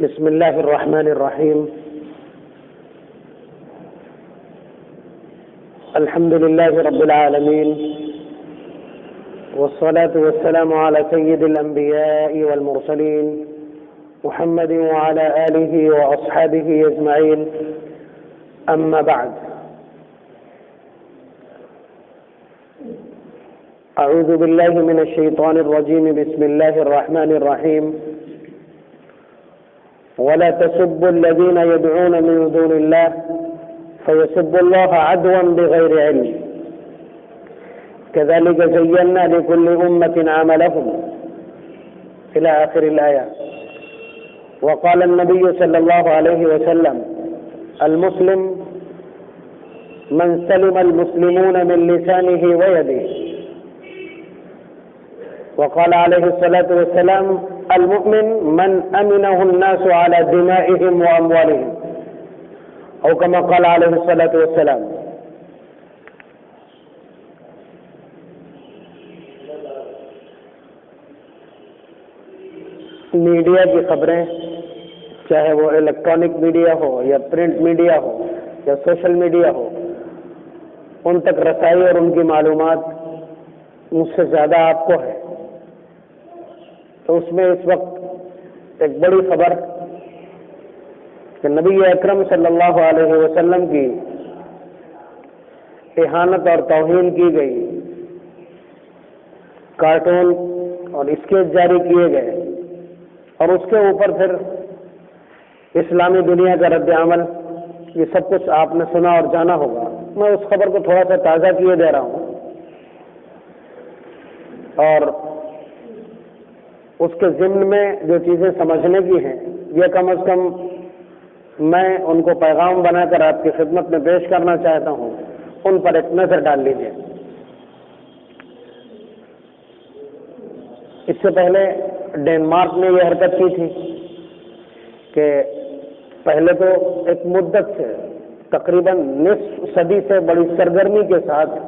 بسم الله الرحمن الرحيم. الحمد لله رب العالمين، والصلاة والسلام على سيد الأنبياء والمرسلين محمد وعلى آله وأصحابه أجمعين. أما بعد، أعوذ بالله من الشيطان الرجيم. بسم الله الرحمن الرحيم. ولا تسبوا الذين يدعون من دون الله فيسبوا الله عدوا بغير علم كذلك زينا لكل أمة عملهم إلى آخر الآية. وقال النبي صلى الله عليه وسلم: المسلم من سلم المسلمون من لسانه ويده. وقال عليه الصلاة والسلام: المؤمن من أمنه الناس على دمائهم وأموالهم، أو كما قال عليه الصلاة والسلام. میڈیا کی خبریں، چاہے وہ الیکٹرانک میڈیا ہو یا پرنٹ میڈیا ہو یا سوشل میڈیا ہو، ان تک رسائی اور ان کی معلومات مجھ سے زیادہ آپ کو ہے. تو اس میں اس وقت ایک بڑی خبر کہ نبی اکرم صلی اللہ علیہ وسلم کی اہانت اور توہین کی گئی، کارٹون اور اسکیچ جاری کیے گئے، اور اس کے اوپر پھر اسلامی دنیا کا رد عمل، یہ سب کچھ آپ نے سنا اور جانا ہوگا. میں اس خبر کو تھوڑا سا تازہ کیے دے رہا ہوں، اور اس کے ضمن میں جو چیزیں سمجھنے کی ہیں یہ کم از کم میں ان کو پیغام بنا کر آپ کی خدمت میں پیش کرنا چاہتا ہوں. ان پر ایک نظر ڈال لیجیے. اس سے پہلے ڈنمارک نے یہ حرکت کی تھی کہ پہلے تو ایک مدت سے تقریباً نصف صدی سے بڑی سرگرمی کے ساتھ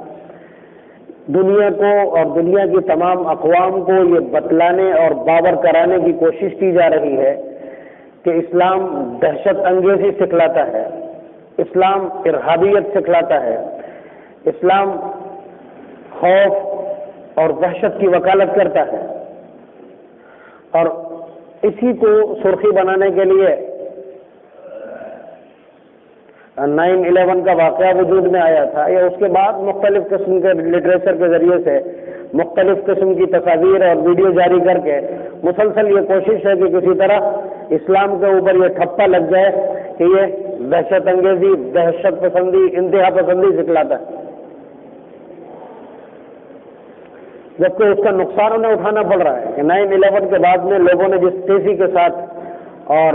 دنیا کو اور دنیا کی تمام اقوام کو یہ بتلانے اور باور کرانے کی کوشش کی جا رہی ہے کہ اسلام دہشت انگیزی سکھلاتا ہے، اسلام ارہابیت سکھلاتا ہے، اسلام خوف اور وحشت کی وکالت کرتا ہے. اور اسی کو سرخی بنانے کے لیے 9/11 کا واقعہ وجود میں آیا تھا، یا اس کے بعد مختلف قسم کے لٹریچر کے ذریعے سے مختلف قسم کی تصاویر اور ویڈیو جاری کر کے مسلسل یہ کوشش ہے کہ کسی طرح اسلام کے اوپر یہ ٹھپا لگ جائے کہ یہ دہشت انگیزی، دہشت پسندی، انتہا پسندی سکھلاتا ہے. جبکہ اس کا نقصان انہیں اٹھانا پڑ رہا ہے کہ 9/11 کے بعد میں لوگوں نے جس تیزی کے ساتھ اور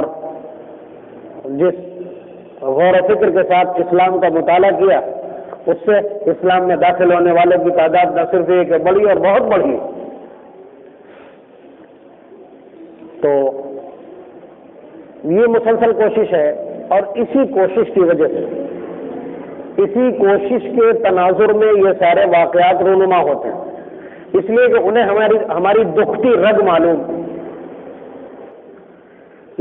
جس غور و فکر کے ساتھ اسلام کا مطالعہ کیا، اس سے اسلام میں داخل ہونے والوں کی تعداد نہ صرف ایک بڑی اور بہت بڑی. تو یہ مسلسل کوشش ہے، اور اسی کوشش کی وجہ سے، اسی کوشش کے تناظر میں یہ سارے واقعات رونما ہوتے ہیں، اس لیے کہ انہیں ہماری دکھتی رگ معلوم،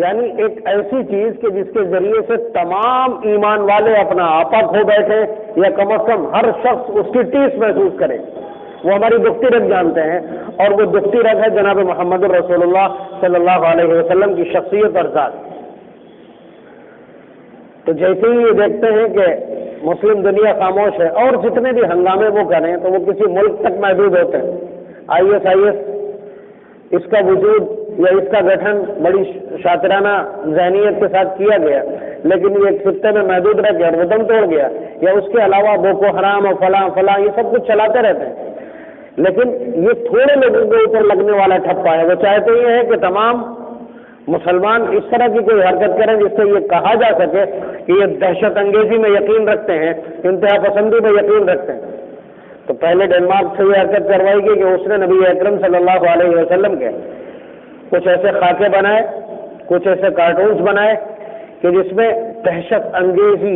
یعنی ایک ایسی چیز کہ جس کے ذریعے سے تمام ایمان والے اپنا آپا کھو بیٹھے، یا کم از کم ہر شخص اس کی ٹیس محسوس کرے. وہ ہماری دکھتی رگ جانتے ہیں، اور وہ دکھتی رگ ہے جناب محمد رسول اللہ صلی اللہ علیہ وسلم کی شخصیت اور ذات. تو جیسے ہی یہ دیکھتے ہیں کہ مسلم دنیا خاموش ہے، اور جتنے بھی ہنگامے وہ کریں تو وہ کسی ملک تک محدود ہوتے ہیں. ISIS اس کا وجود یا اس کا گٹھن بڑی شاطرانہ ذہنیت کے ساتھ کیا گیا، لیکن یہ ایک خطے میں محدود رہ گیا اور وہ دم توڑ گیا. یا اس کے علاوہ بوکو حرام اور فلاں یہ سب کچھ چلاتے رہتے ہیں، لیکن یہ تھوڑے لوگوں کے اوپر لگنے والا ٹھپا ہے. وہ چاہتے یہ ہے کہ تمام مسلمان اس طرح کی کوئی حرکت کریں جس سے یہ کہا جا سکے کہ یہ دہشت انگیزی میں یقین رکھتے ہیں، انتہا پسندی میں یقین رکھتے ہیں. تو پہلے ڈنمارک سے یہ حرکت کروائی گئی کہ اس نے نبی اکرم صلی اللہ علیہ وسلم کے کچھ ایسے خاکے بنائے، کچھ ایسے کارٹونز بنائے کہ جس میں دہشت انگیزی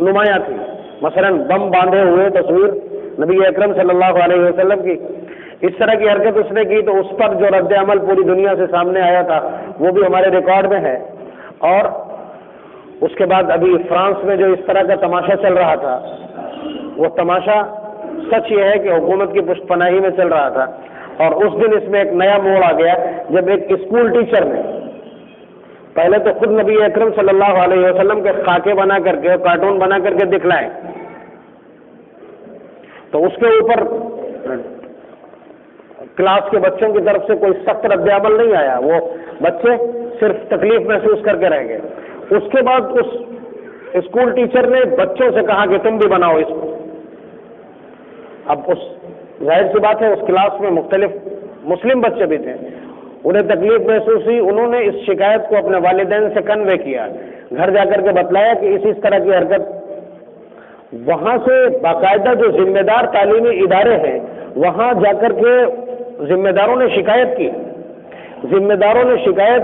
نمایاں تھی. مثلا بم باندھے ہوئے تصویر نبی اکرم صلی اللہ علیہ وسلم کی. اس طرح کی حرکت اس نے کی تو اس پر جو رد عمل پوری دنیا سے سامنے آیا تھا وہ بھی ہمارے ریکارڈ میں ہے. اور اس کے بعد ابھی فرانس میں جو اس طرح کا تماشا چل رہا تھا، وہ تماشا سچ یہ ہے کہ حکومت کی پشت پناہی میں چل رہا تھا، اور اس دن اس میں ایک نیا موڑ آ گیا جب ایک اسکول ٹیچر نے پہلے تو خود نبی اکرم صلی اللہ علیہ وسلم کے خاکے بنا کر کے، کارٹون بنا کر کے دکھلائے، تو اس کے اوپر کلاس کے بچوں کی طرف سے کوئی سخت رد عمل نہیں آیا، وہ بچے صرف تکلیف محسوس کر کے رہ گئے۔ اس کے بعد اس اسکول ٹیچر نے بچوں سے کہا کہ تم بھی بناؤ اس کو۔ اب اس ظاہر سی بات ہے اس کلاس میں مختلف مسلم بچے بھی تھے، انہیں تکلیف محسوس ہوئی، انہوں نے اس شکایت کو اپنے والدین سے کنوے کیا، گھر جا کر کے بتلایا کہ اس طرح کی حرکت، وہاں سے باقاعدہ جو ذمہ دار تعلیمی ادارے ہیں وہاں جا کر کے ذمہ داروں نے شکایت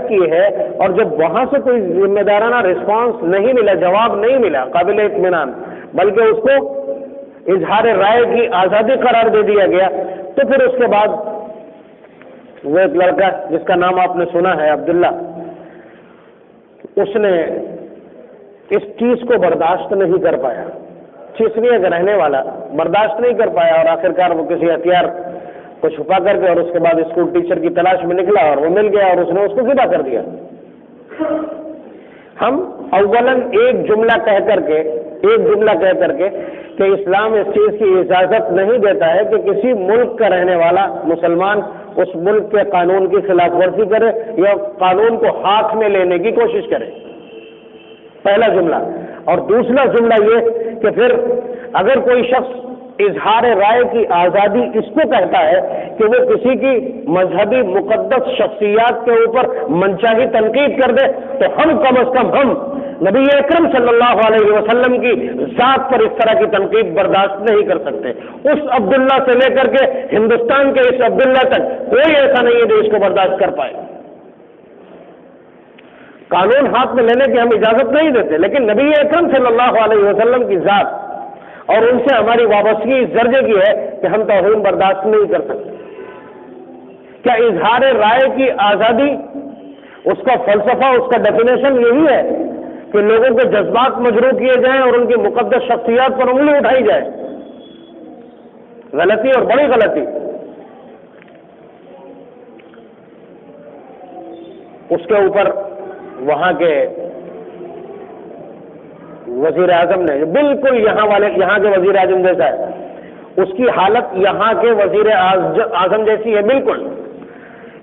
کی، ہے، اور جب وہاں سے کوئی ذمہ دارانہ رسپانس نہیں ملا، جواب نہیں ملا قابل اطمینان، بلکہ اس کو اظہار رائے کی آزادی قرار دے دیا گیا، تو پھر اس کے بعد وہ ایک لڑکا جس کا نام آپ نے سنا ہے عبداللہ، اس نے اس چیز کو برداشت نہیں کر پایا، چیسنیہ کا رہنے والا برداشت نہیں کر پایا، اور آخرکار وہ کسی ہتھیار کو چھپا کر کے اور اس کے بعد اسکول ٹیچر کی تلاش میں نکلا اور وہ مل گیا اور اس نے اس کو ذبح کر دیا۔ ہم اولاً ایک جملہ کہہ کر کے کہ اسلام اس چیز کی اجازت نہیں دیتا ہے کہ کسی ملک کا رہنے والا مسلمان اس ملک کے قانون کی خلاف ورزی کرے یا قانون کو ہاتھ میں لینے کی کوشش کرے، پہلا جملہ۔ اور دوسرا جملہ یہ کہ پھر اگر کوئی شخص اظہار رائے کی آزادی اس کو کہتا ہے کہ وہ کسی کی مذہبی مقدس شخصیات کے اوپر منچاہی تنقید کر دے، تو ہم کم از کم ہم نبی اکرم صلی اللہ علیہ وسلم کی ذات پر اس طرح کی تنقید برداشت نہیں کر سکتے۔ اس عبداللہ سے لے کر کے ہندوستان کے اس عبداللہ تک کوئی ایسا نہیں ہے جو اس کو برداشت کر پائے۔ قانون ہاتھ میں لینے کی ہم اجازت نہیں دیتے، لیکن نبی اکرم صلی اللہ علیہ وسلم کی ذات اور ان سے ہماری وابستگی اس درجے کی ہے کہ ہم توہین برداشت نہیں کر سکتے۔ کیا اظہار رائے کی آزادی، اس کا فلسفہ، اس کا ڈیفینیشن یہی ہے کہ لوگوں کے جذبات مجروح کیے جائیں اور ان کی مقدس شخصیات پر انگلی اٹھائی جائے؟ غلطی اور بڑی غلطی۔ اس کے اوپر وہاں کے وزیر اعظم نے، جو بالکل یہاں کے وزیر اعظم جیسا ہے، اس کی حالت یہاں کے وزیر اعظم جیسی ہے بالکل،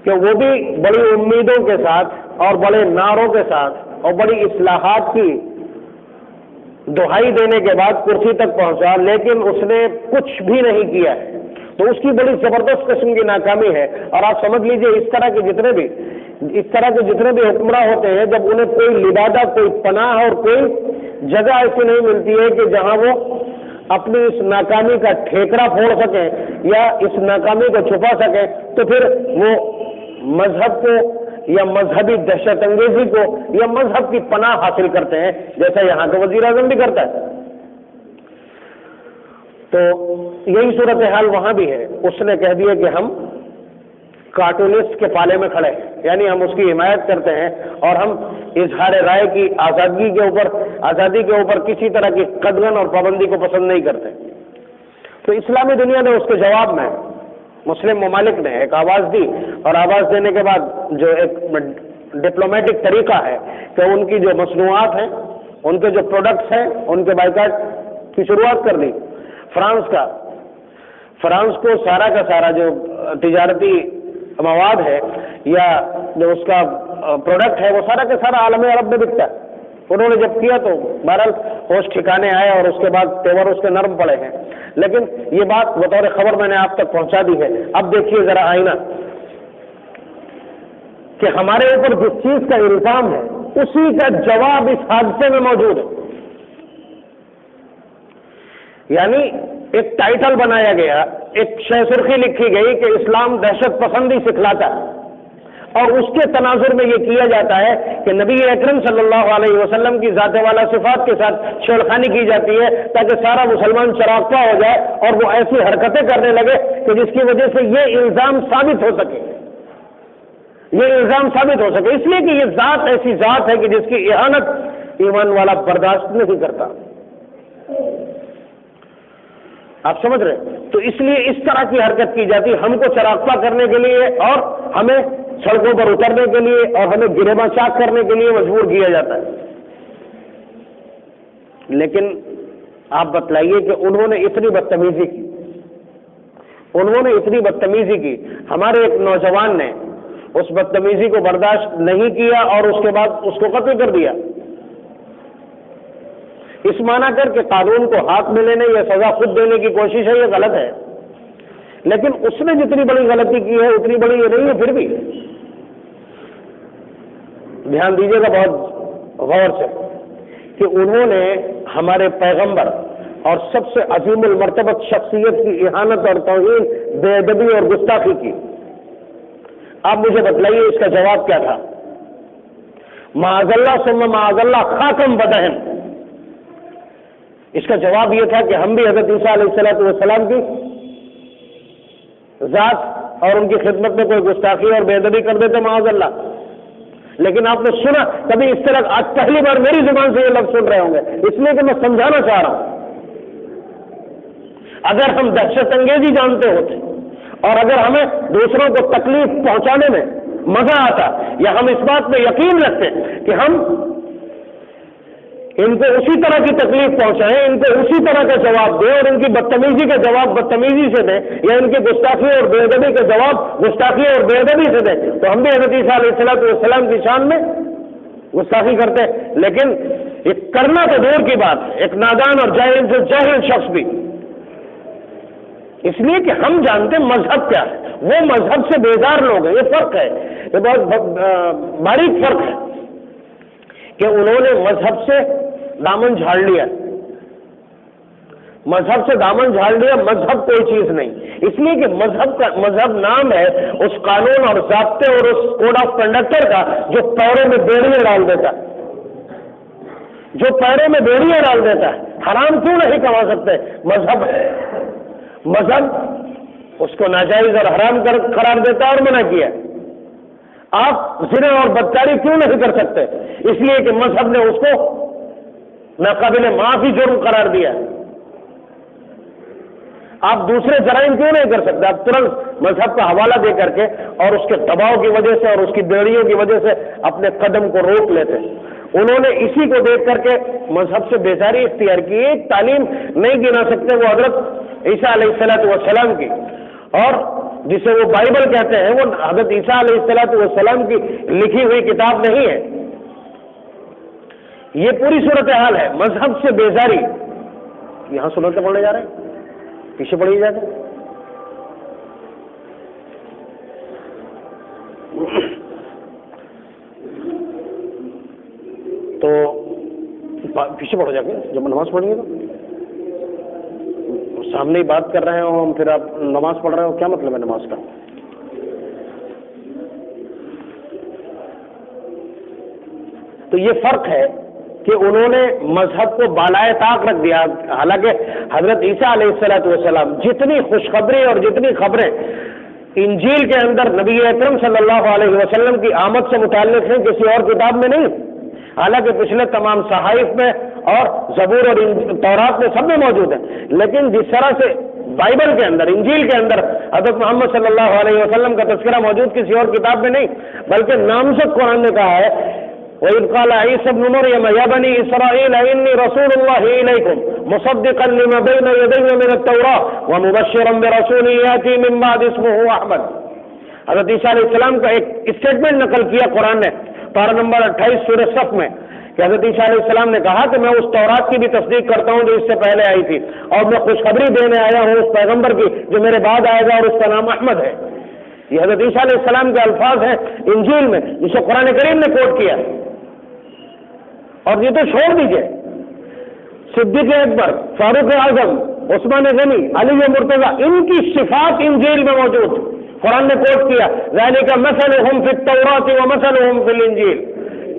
کہ وہ بھی بڑی امیدوں کے ساتھ اور بڑے نعروں کے ساتھ اور بڑی اصلاحات کی دہائی دینے کے بعد کرسی تک پہنچا، لیکن اس نے کچھ بھی نہیں کیا ہے، تو اس کی بڑی زبردست قسم کی ناکامی ہے۔ اور آپ سمجھ لیجئے اس طرح کے جتنے بھی حکمراں ہوتے ہیں، جب انہیں کوئی لبادہ، کوئی پناہ اور کوئی جگہ ایسی نہیں ملتی ہے کہ جہاں وہ اپنی اس ناکامی کا ٹھیکرا پھوڑ سکیں یا اس ناکامی کو چھپا سکیں، تو پھر وہ مذہب کو یا مذہبی دہشت انگیزی کو یا مذہب کی پناہ حاصل کرتے ہیں، جیسا یہاں کا وزیر اعظم بھی کرتا ہے۔ تو یہی صورتحال وہاں بھی ہے۔ اس نے کہہ دیا کہ ہم کارٹونسٹ کے پالے میں کھڑے ہیں، یعنی ہم اس کی حمایت کرتے ہیں اور ہم اظہار رائے کی آزادی کے اوپر کسی طرح کی قدغن اور پابندی کو پسند نہیں کرتے۔ تو اسلامی دنیا نے اس کے جواب میں، مسلم ممالک نے ایک آواز دی، اور آواز دینے کے بعد جو ایک ڈپلومیٹک طریقہ ہے کہ ان کی جو مصنوعات ہیں، ان کے جو پروڈکٹس ہیں، ان کے بائیکاٹ کی شروعات کر دی۔ فرانس کو سارا کا سارا جو تجارتی مواد ہے یا جو اس کا پروڈکٹ ہے، وہ سارا کا سارا عالم عرب میں بکتا ہے۔ انہوں نے جب کیا تو بہرحال ہوش ٹھکانے آئے اور اس کے بعد تیور اس کے نرم پڑے ہیں، لیکن یہ بات بطور خبر میں نے آپ تک پہنچا دی ہے۔ اب دیکھیے ذرا آئینہ کہ ہمارے اوپر جس چیز کا الزام ہے اسی کا جواب اس حادثے میں موجود ہے۔ یعنی ایک ٹائٹل بنایا گیا، ایک شہ سرخی لکھی گئی کہ اسلام دہشت پسندی سکھلاتا ہے، اور اس کے تناظر میں یہ کیا جاتا ہے کہ نبی اکرم صلی اللہ علیہ وسلم کی ذات والا صفات کے ساتھ چھیڑخانی کی جاتی ہے تاکہ سارا مسلمان چراغتا ہو جائے اور وہ ایسی حرکتیں کرنے لگے کہ جس کی وجہ سے یہ الزام ثابت ہو سکے یہ الزام ثابت ہو سکے، اس لیے کہ یہ ذات ایسی ذات ہے کہ جس کی اہانت ایمان والا برداشت نہیں کرتا. آپ سمجھ رہے؟ تو اس لیے اس طرح کی حرکت کی جاتی، ہم کو چراغپا کرنے کے لیے اور ہمیں سڑکوں پر اترنے کے لیے اور ہمیں گریباں چاک کرنے کے لیے مجبور کیا جاتا ہے. لیکن آپ بتلائیے کہ انہوں نے اتنی بدتمیزی کی، ہمارے ایک نوجوان نے اس بدتمیزی کو برداشت نہیں کیا اور اس کے بعد اس کو قتل کر دیا، اس معنی کر کے قانون کو ہاتھ میں لینے یا سزا خود دینے کی کوشش ہے، یہ غلط ہے. لیکن اس نے جتنی بڑی غلطی کی ہے اتنی بڑی یہ نہیں ہے. پھر بھی دھیان دیجیے گا بہت غور سے کہ انہوں نے ہمارے پیغمبر اور سب سے عظیم المرتبت شخصیت کی اہانت اور توہین، بے ادبی اور گستاخی کی. آپ مجھے بتلائیے اس کا جواب کیا تھا؟ معاذ اللہ ثم معاذ اللہ خاتم بدہن. اس کا جواب یہ تھا کہ ہم بھی حضرت عیسیٰ علیہ السلام کی ذات اور ان کی خدمت میں کوئی گستاخی اور بے ادبی کر دیتے معاذ اللہ. لیکن آپ نے سنا کبھی اس طرح؟ آج پہلی بار میری زبان سے یہ لفظ سن رہے ہوں گے، اس لیے کہ میں سمجھانا چاہ رہا ہوں. اگر ہم دہشت انگیزی جانتے ہوتے اور اگر ہمیں دوسروں کو تکلیف پہنچانے میں مزہ آتا، یا ہم اس بات میں یقین رکھتے کہ ہم ان کو اسی طرح کی تکلیف پہنچائیں، ان کو اسی طرح کا جواب دیں اور ان کی بدتمیزی کا جواب بدتمیزی سے دیں، یا ان کی گستاخی اور بے ادبی کا جواب گستاخی اور بے ادبی سے دیں، تو ہم بھی حضرت عیسیٰ علیہ السلام کی شان میں گستاخی کرتے. لیکن یہ کرنا تو دور کی بات ہے، ایک نادان اور جاہل شخص بھی. اس لیے کہ ہم جانتے مذہب کیا ہے، وہ مذہب سے بیزار لوگ ہیں. یہ فرق ہے، یہ بہت باریک فرق ہے کہ انہوں نے مذہب سے دامن جھاڑ لیا. مذہب کوئی چیز نہیں. اس لیے کہ مذہب نام ہے اس قانون اور ضابطے اور اس کوڈ آف کنڈکٹر کا جو پیروں میں بیڑیاں ڈال دیتا ہے. حرام کیوں نہیں کما سکتے؟ مذہب اس کو ناجائز اور حرام قرار دیتا اور منع کیا. آپ زنا اور بدکاری کیوں نہیں کر سکتے؟ اس لیے کہ مذہب نے اس کو ناقابل معافی جرم قرار دیا. آپ دوسرے جرائم کیوں نہیں کر سکتے؟ آپ ترنت مذہب کا حوالہ دے کر کے اور اس کے دباؤ کی وجہ سے اور اس کی بیڑیوں کی وجہ سے اپنے قدم کو روک لیتے. انہوں نے اسی کو دیکھ کر کے مذہب سے بیزاری اختیار کی. ایک تعلیم نہیں گنا سکتے وہ حضرت عیسیٰ علیہ السلام کی، اور جسے وہ بائبل کہتے ہیں وہ حضرت عیسیٰ علیہ السلام کی لکھی ہوئی کتاب نہیں ہے. یہ پوری صورتحال ہے. مذہب سے بیزاری. یہاں سنتے پڑھنے جا رہے ہیں، پیچھے پڑھی جاتے ہیں. تو پیچھے پڑھو جا کے، جب نماز پڑھیں گے تو سامنے ہی بات کر رہے ہو ہم، پھر آپ نماز پڑھ رہے ہو، کیا مطلب ہے نماز کا؟ تو یہ فرق ہے کہ انہوں نے مذہب کو بالائے طاق رکھ دیا. حالانکہ حضرت عیسیٰ علیہ السلام جتنی خوشخبری اور جتنی خبریں انجیل کے اندر نبی اکرم صلی اللہ علیہ وسلم کی آمد سے متعلق ہیں کسی اور کتاب میں نہیں. حالانکہ پچھلے تمام صحائف میں اور زبور اور تورات میں سب میں موجود ہیں. لیکن جس طرح سے بائبل کے اندر، انجیل کے اندر حضرت محمد صلی اللہ علیہ وسلم کا تذکرہ موجود کسی اور کتاب میں نہیں، بلکہ نامزد قرآن نے کہا ہے وَإِذْ قَالَ عِيسَى ابْنُ مَرْيَمَ يَا بَنِي إِسْرَائِيلَ إِنِّي رَسُولُ اللَّهِ إِلَيْكُمْ مُصَدِّقًا لِمَا بَيْنَ يَدَيَّ مِنَ التَّوْرَاةِ وَمُبَشِّرًا بِرَسُولٍ يَأْتِي مِن بَعْدِي اسْمُهُ أَحْمَدُ. حضرت عیسیٰ علیہ السلام کا ایک اسٹیٹمنٹ نقل کیا قرآن نے پارہ نمبر 28 سورہ صف میں کہ حضرت عیسیٰ علیہ السلام نے کہا کہ میں اس تورات کی بھی تصدیق کرتا ہوں جو اس سے پہلے آئی تھی، اور میں خوشخبری دینے آیا ہوں اس پیغمبر کی جو میرے بعد آئے گا اور اس کا نام احمد ہے. یہ حضرت عیسیٰ علیہ السلام کے الفاظ ہیں انجیل میں جسے قرآن کریم نے کوٹ کیا. اور یہ تو چھوڑ دیجئے، صدیق اکبر، فاروق اعظم، عثمان غنی، علی مرتضیٰ، ان کی صفات انجیل میں موجود، قرآن نے کوٹ کیا ذالک مثلہم فی التوراۃ ومثلہم فی الانجیل،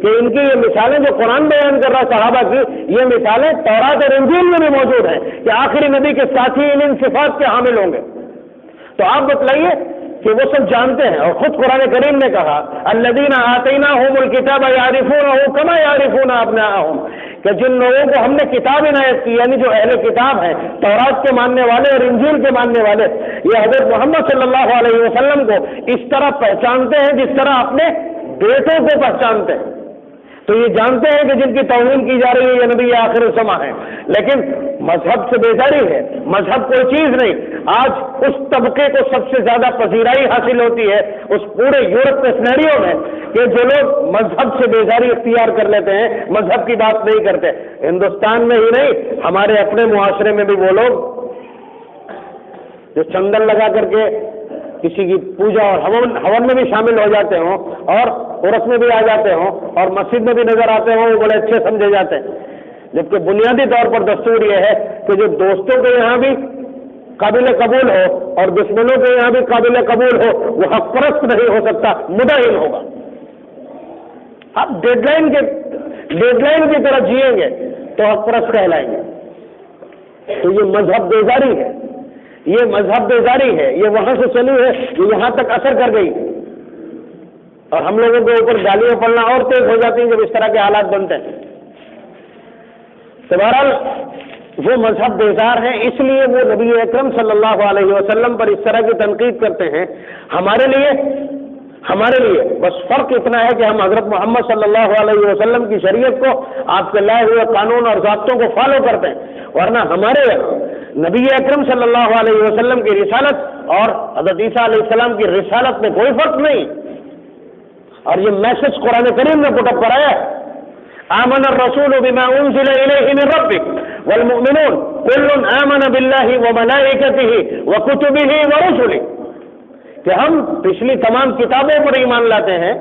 کہ ان کی یہ مثالیں جو قرآن بیان کر رہا صحابہ کی، یہ مثالیں تورات اور انجیل میں بھی موجود ہیں کہ آخری نبی کے ساتھی ان صفات کے حامل ہوں گے. تو آپ بتلائیے کہ وہ سب جانتے ہیں، اور خود قرآن کریم نے کہا الذین آتیناہم الکتاب یعرفونہ کما یعرفون ابناءہم، کہ جن لوگوں کو ہم نے کتاب عنایت کی، یعنی جو اہل کتاب ہیں، تورات کے ماننے والے اور انجیل کے ماننے والے، یہ حضرت محمد صلی اللہ علیہ وسلم کو اس طرح پہچانتے ہیں جس طرح اپنے بیٹوں کو پہچانتے ہیں۔ تو یہ جانتے ہیں کہ جن کی توہین کی جا رہی ہے یہ نبی آخر الزماں ہے، لیکن مذہب سے بیزاری ہے، مذہب کوئی چیز نہیں۔ آج اس طبقے کو سب سے زیادہ پذیرائی حاصل ہوتی ہے اس پورے یورپ کے سینیریو میں کہ جو لوگ مذہب سے بیزاری اختیار کر لیتے ہیں، مذہب کی بات نہیں کرتے۔ ہندوستان میں ہی نہیں، ہمارے اپنے معاشرے میں بھی وہ لوگ جو چندن لگا کر کے کسی کی پوجا اور ہون میں بھی شامل ہو جاتے ہوں اور عرس میں بھی آ جاتے ہوں اور مسجد میں بھی نظر آتے ہوں، وہ بڑے اچھے سمجھے جاتے ہیں، جبکہ بنیادی طور پر دستور یہ ہے کہ جو دوستوں کے یہاں بھی قابل قبول ہو اور دشمنوں کے یہاں بھی قابل قبول ہو وہ حق پرست نہیں ہو سکتا، مدعین ہوگا۔ آپ ڈیڈ لائن کی طرح جئیں گے تو حق پرست کہلائیں گے۔ تو یہ مذہب بیزاری ہے، یہ مذہب بیزاری ہے، یہ وہاں سے چلی ہے، یہ یہاں تک اثر کر گئی، اور ہم لوگوں کے اوپر گالیاں پڑنا اور تیز ہو جاتی ہیں جب اس طرح کے حالات بنتے ہیں۔ تو بہرحال وہ مذہب بیزار ہیں، اس لیے وہ نبی اکرم صلی اللہ علیہ وسلم پر اس طرح کی تنقید کرتے ہیں۔ ہمارے لیے بس فرق اتنا ہے کہ ہم حضرت محمد صلی اللہ علیہ وسلم کی شریعت کو، آپ کے لائے ہوئے قانون اور ضابطوں کو فالو کرتے ہیں، ورنہ ہمارے یہاں نبی اکرم صلی اللہ علیہ وسلم کی رسالت اور حضرت عیسیٰ علیہ السلام کی رسالت میں کوئی فرق نہیں، اور یہ میسج قرآن کریم نے پٹ اپ کرایا ہے۔ آمن الرسول بما انزل الیہ من ربک والمؤمنون کل آمن باللہ وملائکتہ وکتبہ ورسلہ، کہ ہم پچھلی تمام کتابوں پر ایمان لاتے ہیں،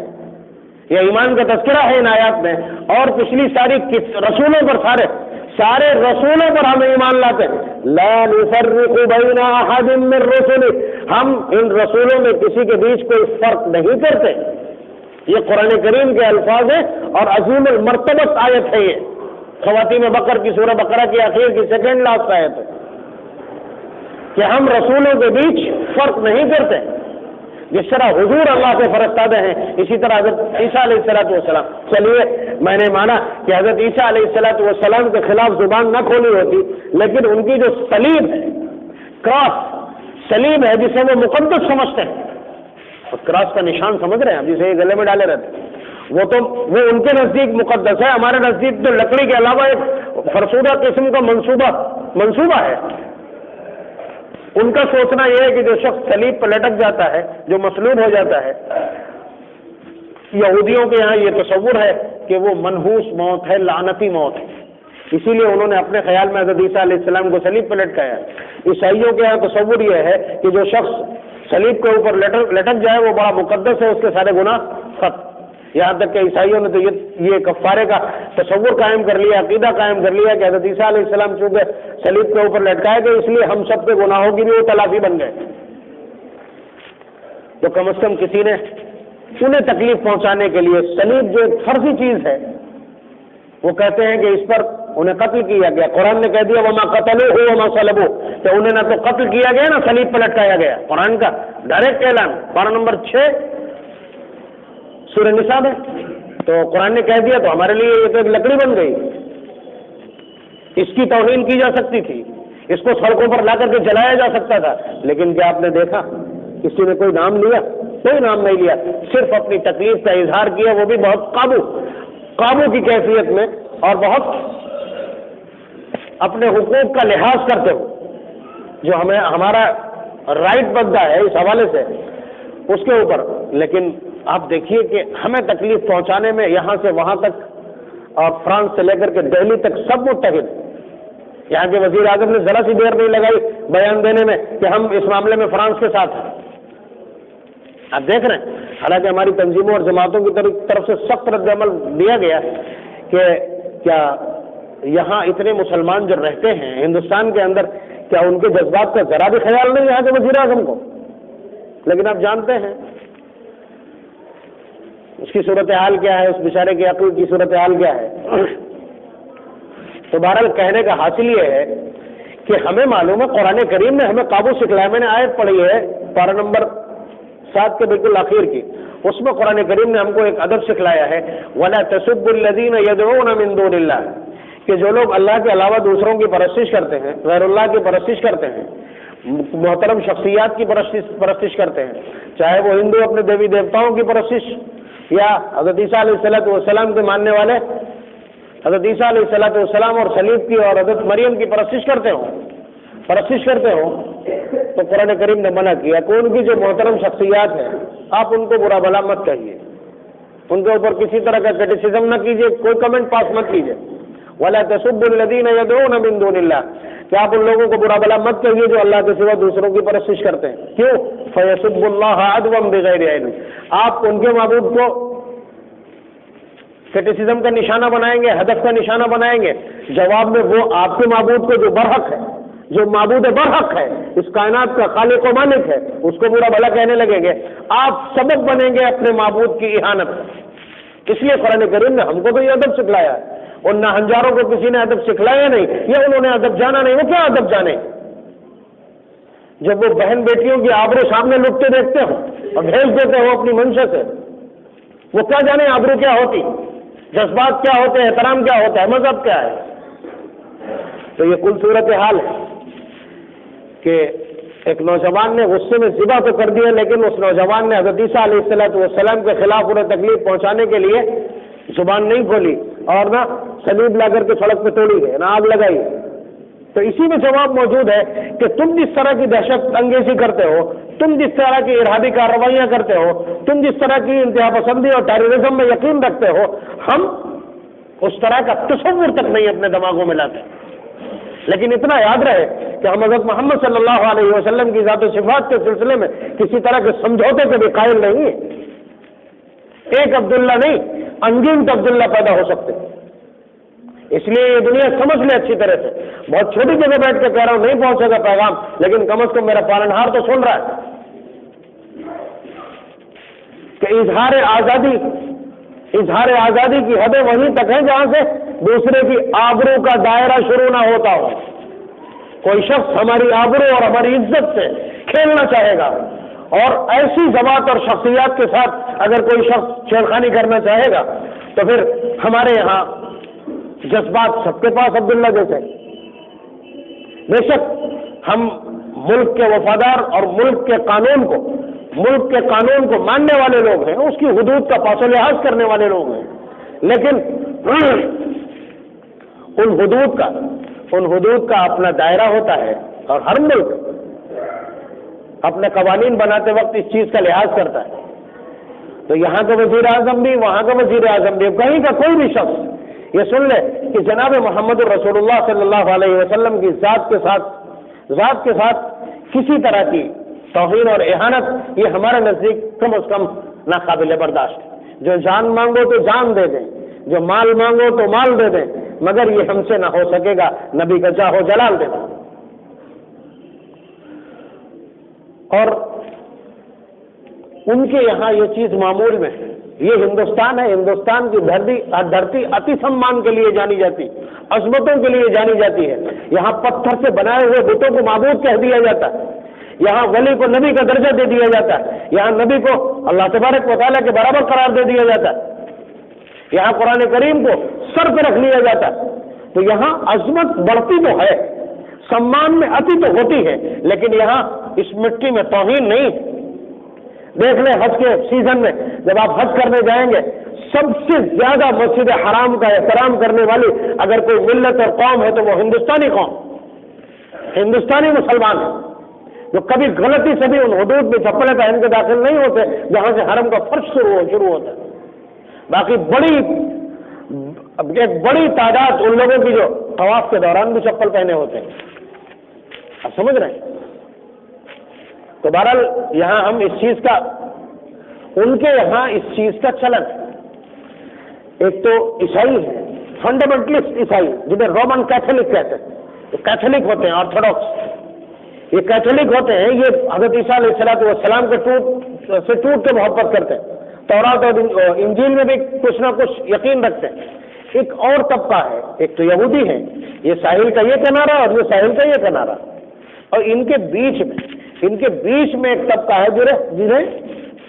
یہ ایمان کا تذکرہ ہے ان آیات میں، اور پچھلی ساری رسولوں پر، سارے رسولوں پر ہم ایمان لاتے ہیں۔ لا نفرق بین احد من رسلہ، ہم ان رسولوں میں کسی کے بیچ کوئی فرق نہیں کرتے۔ یہ قرآن کریم کے الفاظ ہیں اور عظیم المرتبت آیت ہے، یہ خواتین بقر کی سورہ بقرہ کی آخر کی سیکنڈ لاسٹ آیت ہے کہ ہم رسولوں کے بیچ فرق نہیں کرتے۔ جس طرح حضور اللہ سے فرستادے ہیں، اسی طرح حضرت عیسیٰ علیہ الصلوۃ والسلام۔ چلیے میں نے مانا کہ حضرت عیسیٰ علیہ الصلوۃ والسلام کے خلاف زبان نہ کھولی ہوتی، لیکن ان کی جو صلیب ہے، کراس صلیب ہے جسے وہ مقدس سمجھتے ہیں، اور کراس کا نشان سمجھ رہے ہیں جسے یہ گلے میں ڈالے رہتے ہیں، وہ ان کے نزدیک مقدس ہے، ہمارے نزدیک تو لکڑی کے علاوہ ایک فرسودہ قسم کا منصوبہ ہے۔ ان کا سوچنا یہ ہے کہ جو شخص صلیب پر لٹک جاتا ہے، جو مصلوب ہو جاتا ہے، یہودیوں کے یہاں یہ تصور ہے کہ وہ منحوس موت ہے، لعنتی موت ہے، اسی لیے انہوں نے اپنے خیال میں حضرت عیسیٰ علیہ السلام کو صلیب پر لٹکایا۔ عیسائیوں کے یہاں تصور یہ ہے کہ جو شخص صلیب کے اوپر لٹک جائے وہ بڑا مقدس ہے، اس کے سارے گناہ ختم۔ یہاں تک کہ عیسائیوں نے تو یہ کفارے کا تصور قائم کر لیا، عقیدہ قائم کر لیا کہ حضرت عیسیٰ علیہ السلام چونکہ صلیب کے اوپر لٹکائے گئے اس لیے ہم سب کے گناہوں کی بھی وہ تلافی بن گئے۔ تو کم از کم کسی نے انہیں تکلیف پہنچانے کے لیے صلیب جو ایک فرضی چیز ہے، وہ کہتے ہیں کہ اس پر انہیں قتل کیا گیا۔ قرآن نے کہہ دیا وما قتلوہ وما صلبوہ، کہ انہیں نہ تو قتل کیا گیا نہ صلیب پر لٹکایا گیا۔ قرآن کا ڈائریکٹ اعلان، پارہ نمبر 6 سورہ نساء میں۔ تو قرآن نے کہہ دیا تو ہمارے لیے یہ تو ایک لکڑی بن گئی، اس کی توہین کی جا سکتی تھی، اس کو سڑکوں پر لا کر کے جلایا جا سکتا تھا، لیکن کیا آپ نے دیکھا کسی نے کوئی نام لیا؟ کوئی نام نہیں لیا، صرف اپنی تکلیف کا اظہار کیا، وہ بھی بہت قابو کی کیفیت میں، اور بہت اپنے حقوق کا لحاظ کرتے ہو جو ہمارا رائٹ بنتا ہے اس حوالے سے اس کے اوپر۔ لیکن آپ دیکھیے کہ ہمیں تکلیف پہنچانے میں یہاں سے وہاں تک اور فرانس سے لے کر کے دہلی تک سب متحد، یہاں کے وزیر اعظم نے ذرا سی دیر نہیں لگائی بیان دینے میں کہ ہم اس معاملے میں فرانس کے ساتھ ہیں۔ آپ دیکھ رہے ہیں، حالانکہ ہماری تنظیموں اور جماعتوں کی طرف سے سخت رد عمل دیا گیا کہ کیا یہاں اتنے مسلمان جو رہتے ہیں ہندوستان کے اندر، کیا ان کے جذبات کا ذرا بھی خیال نہیں یہاں کے وزیر اعظم کو؟ لیکن آپ جانتے ہیں اس کی صورتحال کیا ہے، اس بیچارے کی عقل کی صورتحال کیا ہے۔ تو بہرحال کہنے کا حاصل یہ ہے کہ ہمیں معلوم ہے قرآن کریم نے ہمیں قابو سکھلایا۔ میں نے آیت پڑھی ہے پارہ نمبر 7 کے بالکل آخر کی، اس میں قرآن کریم نے ہم کو ایک ادب سکھلایا ہے، وَلَا تَسُبُّوا الَّذِينَ يَدْعُونَ مِن دُونِ اللَّهِ، کہ جو لوگ اللہ کے علاوہ دوسروں کی پرستش کرتے ہیں، غیر اللہ کی پرستش کرتے ہیں، محترم شخصیات کی پرستش کرتے ہیں، چاہے وہ ہندو اپنے دیوی دیوتاؤں کی پرستش یا حضرت عیسیٰ علیہ السلام کے ماننے والے حضرت عیسیٰ علیہ السلام اور صلیب کی اور حضرت مریم کی پرستش کرتے ہو تو قرآن کریم نے منع کیا کہ ان کی جو محترم شخصیات ہیں آپ ان کو برا بھلا مت کہیے، ان کے اوپر کسی طرح کا کرٹیسزم نہ کیجیے، کوئی کمنٹ پاس مت کیجیے، وَلَا تَسُبُّوا الَّذِينَ يَدْعُونَ مِن دُونِ اللَّهِ، کہ آپ ان لوگوں کو برا بھلا مت کہیے جو اللہ کے سوا دوسروں کی پرستش کرتے ہیں، کیوں؟ فَيَسُبُّوا اللَّهَ عَدْوًا بِغَيْرِ عِلْمٍ، آپ ان کے معبود کو کرٹیسزم کا نشانہ بنائیں گے، ہدف کا نشانہ بنائیں گے، جواب میں وہ آپ کے معبود کو جو برحق ہے، جو معبود برحق ہے، اس کائنات کا خالق و مالک ہے، اس کو برا بھلا کہنے لگیں گے، آپ سبب بنیں گے اپنے معبود کی اہانت۔ اس لیے قرآن کریم نے ہم کو تو یہ ادب سکھلایا ہے، اور نہ ہنجاروں کو کسی نے ادب سکھلایا نہیں، یا انہوں نے ادب جانا نہیں، وہ کیا ادب جانے؟ جب وہ بہن بیٹیوں کی آبرو سامنے لٹتے دیکھتے ہو اور بھیج دیتے ہو اپنی منشا سے، وہ کیا جانے آبرو کیا ہوتی، جذبات کیا ہوتے ہیں، احترام کیا ہوتا ہے، مذہب کیا ہے؟ تو یہ کل صورت حال ہے کہ ایک نوجوان نے غصے میں ذبح تو کر دیا، لیکن اس نوجوان نے حضرت عیسیٰ علیہ السلام کے خلاف انہیں تکلیف پہنچانے کے لیے زبان نہیں کھولی اور نہ صلیب لا کر کے سڑک پہ توڑی ہے، نہ آگ لگائی۔ تو اسی میں جواب موجود ہے کہ تم جس طرح کی دہشت انگیزی کرتے ہو، تم جس طرح کی ارہابی کارروائیاں کرتے ہو، تم جس طرح کی انتہا پسندی اور ٹیررزم میں یقین رکھتے ہو، ہم اس طرح کا تصور تک نہیں اپنے دماغوں میں لاتے۔ لیکن اتنا یاد رہے کہ ہم حضرت محمد صلی اللہ علیہ وسلم کی ذات و صفات کے سلسلے میں کسی طرح کے سمجھوتے کے بھی قائل نہیں ہیں۔ ایک عبداللہ نہیں، انگنت عبداللہ پیدا ہو سکتے، اس لیے یہ دنیا سمجھ لے اچھی طرح سے۔ بہت چھوٹی جگہ بیٹھ کے کہہ رہا ہوں، نہیں پہنچے گا پیغام، لیکن کم از کم میرا پالنہار تو سن رہا ہے کہ اظہار آزادی کی حدیں وہیں تک ہیں جہاں سے دوسرے کی آبرو کا دائرہ شروع نہ ہوتا ہو۔ کوئی شخص ہماری آبرو اور ہماری عزت سے کھیلنا چاہے گا، اور ایسی ذوات اور شخصیات کے ساتھ اگر کوئی شخص چھیڑخانی کرنا چاہے گا تو پھر ہمارے یہاں جذبات سب کے پاس عبداللہ جیسے۔ بے شک ہم ملک کے وفادار اور ملک کے قانون کو ماننے والے لوگ ہیں، اس کی حدود کا پاس و لحاظ کرنے والے لوگ ہیں، لیکن ان حدود کا اپنا دائرہ ہوتا ہے، اور ہر ملک اپنے قوانین بناتے وقت اس چیز کا لحاظ کرتا ہے۔ تو یہاں کا وزیر اعظم بھی، وہاں کا وزیر اعظم بھی، کہیں کا کوئی بھی شخص یہ سن لے کہ جناب محمد الرسول اللہ صلی اللہ علیہ وسلم کی ذات کے ساتھ کسی طرح کی توہین اور اہانت یہ ہمارے نزدیک کم از کم ناقابل برداشت ہے۔ جو جان مانگو تو جان دے دیں، جو مال مانگو تو مال دے دیں، مگر یہ ہم سے نہ ہو سکے گا نبی کا چاہو جلال دے دیں۔ اور ان کے یہاں یہ چیز معمول میں ہے۔ یہ ہندوستان ہے، ہندوستان کی دھرتی اتی سمان کے لیے جانی جاتی، عظمتوں کے لیے جانی جاتی ہے۔ یہاں پتھر سے بنائے ہوئے بتوں کو معبود کہہ دیا جاتا ہے، یہاں ولی کو نبی کا درجہ دے دیا جاتا ہے، یہاں نبی کو اللہ تبارک و تعالیٰ کے برابر قرار دے دیا جاتا ہے، یہاں قرآن کریم کو سر پہ رکھ لیا جاتا ہے۔ تو یہاں عظمت بڑھتی تو ہے، سمان میں اتی تو ہوتی ہے، لیکن یہاں اس مٹی میں توہین نہیں۔ دیکھ لیں حج کے سیزن میں جب آپ حج کرنے جائیں گے، سب سے زیادہ مسجد حرام کا احترام کرنے والی اگر کوئی ملت اور قوم ہے تو وہ ہندوستانی قوم، ہندوستانی مسلمان ہے، جو کبھی غلطی سے بھی ان حدود میں چپلیں پہن کے داخل نہیں ہوتے جہاں سے حرم کا فرش شروع ہوتا ہے۔ باقی ایک بڑی تعداد ان لوگوں کی جو طواف کے دوران بھی چپل پہنے ہوتے ہیں، آپ سمجھ رہے ہیں؟ تو بہرحال یہاں ہم اس چیز کا، ان کے یہاں اس چیز کا چلن ہے۔ ایک تو عیسائی ہے، فنڈامنٹلسٹ عیسائی جنہیں رومن کیتھولک کہتے ہیں، یہ کیتھولک ہوتے ہیں، آرتھوڈاکس، یہ کیتھولک ہوتے ہیں، یہ حضرت عیسیٰ علیہ السلام کے ٹوٹ کے محبت کرتے ہیں، تورات اور انجیل میں بھی کچھ نہ کچھ یقین رکھتے ہیں۔ ایک اور طبقہ ہے، ایک تو یہودی ہے، یہ ساحل کا یہ کنارہ اور یہ ساحل کا یہ کنارہ، اور ان کے بیچ میں ایک طبقہ ہے جنہیں